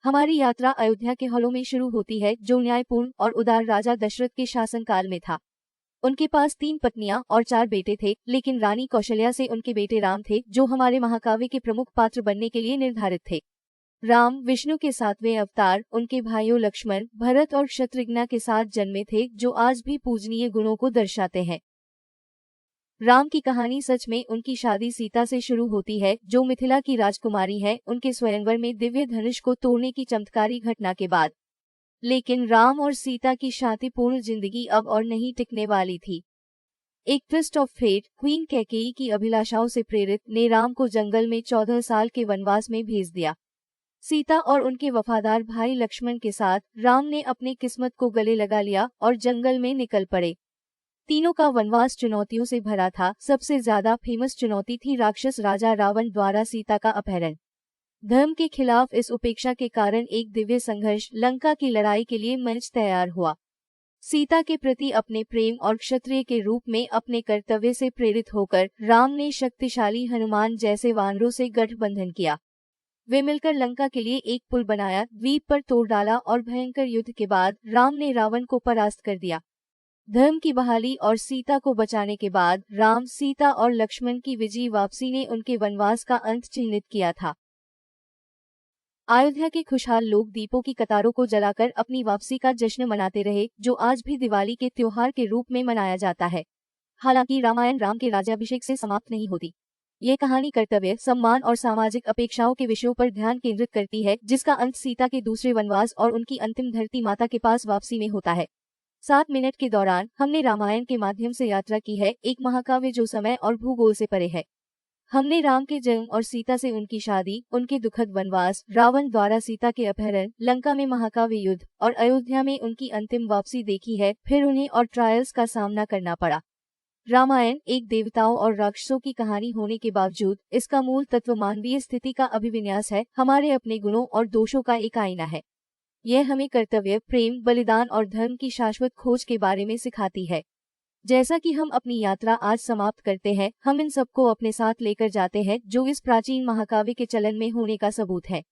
हमारी यात्रा अयोध्या के हलों में शुरू होती है, जो न्यायपूर्ण और उदार राजा दशरथ के शासनकाल में था। उनके पास 3 पत्नियां और 4 बेटे थे, लेकिन रानी कौशल्या से उनके बेटे राम थे, जो हमारे महाकाव्य के प्रमुख पात्र बनने के लिए निर्धारित थे। राम विष्णु के 7वें अवतार उनके भाइयों लक्ष्मण, भरत और शत्रुघ्न के साथ जन्मे थे, जो आज भी पूजनीय गुणों को दर्शाते हैं। राम की कहानी सच में उनकी शादी सीता से शुरू होती है, जो मिथिला की राजकुमारी है, उनके स्वयंवर में दिव्य धनुष को तोड़ने की चमत्कारी घटना के बाद। लेकिन राम और सीता की शांतिपूर्ण जिंदगी अब और नहीं टिकने वाली थी। एक twist of fate, queen Kaikeyi की अभिलाषाओं से प्रेरित ने राम को जंगल में 14 साल के वनवास में भेज दिया। सीता और उनके वफादार भाई लक्ष्मण के साथ राम ने अपनी किस्मत को गले लगा लिया और जंगल में निकल पड़े। तीनों का वनवास चुनौतियों से भरा था। सबसे ज्यादा फेमस चुनौती थी राक्षस राजा रावण द्वारा सीता का अपहरण। धर्म के खिलाफ इस उपेक्षा के कारण एक दिव्य संघर्ष, लंका की लड़ाई के लिए मंच तैयार हुआ। सीता के प्रति अपने प्रेम और क्षत्रिय के रूप में अपने कर्तव्य से प्रेरित होकर राम ने शक्तिशाली हनुमान जैसे वानरों से गठबंधन किया। वे मिलकर लंका के लिए एक पुल बनाया, द्वीप पर तोड़ डाला और भयंकर युद्ध के बाद राम ने रावण को परास्त कर दिया। धर्म की बहाली और सीता को बचाने के बाद राम, सीता और लक्ष्मण की विजयी वापसी ने उनके वनवास का अंत चिन्हित किया था। अयोध्या के खुशहाल लोग दीपों की कतारों को जलाकर अपनी वापसी का जश्न मनाते रहे, जो आज भी दिवाली के त्योहार के रूप में मनाया जाता है। हालांकि रामायण राम के राज्याभिषेक से समाप्त नहीं होती। ये कहानी कर्तव्य, सम्मान और सामाजिक अपेक्षाओं के विषयों पर ध्यान केंद्रित करती है, जिसका अंत सीता के दूसरे वनवास और उनकी अंतिम धरती माता के पास वापसी में होता है। 7 मिनट के दौरान हमने रामायण के माध्यम से यात्रा की है, एक महाकाव्य जो समय और भूगोल से परे है। हमने राम के जन्म और सीता से उनकी शादी, उनके दुखद वनवास, रावण द्वारा सीता के अपहरण, लंका में महाकाव्य युद्ध और अयोध्या में उनकी अंतिम वापसी देखी है। फिर उन्हें और ट्रायल्स का सामना करना पड़ा। रामायण एक देवताओं और राक्षसों की कहानी होने के बावजूद इसका मूल तत्व मानवीय स्थिति का अभिविन्यास है, हमारे अपने गुणों और दोषों का एक आईना है। यह हमें कर्तव्य, प्रेम, बलिदान और धर्म की शाश्वत खोज के बारे में सिखाती है। जैसा कि हम अपनी यात्रा आज समाप्त करते हैं, हम इन सबको अपने साथ लेकर जाते हैं, जो इस प्राचीन महाकाव्य के चलन में होने का सबूत है।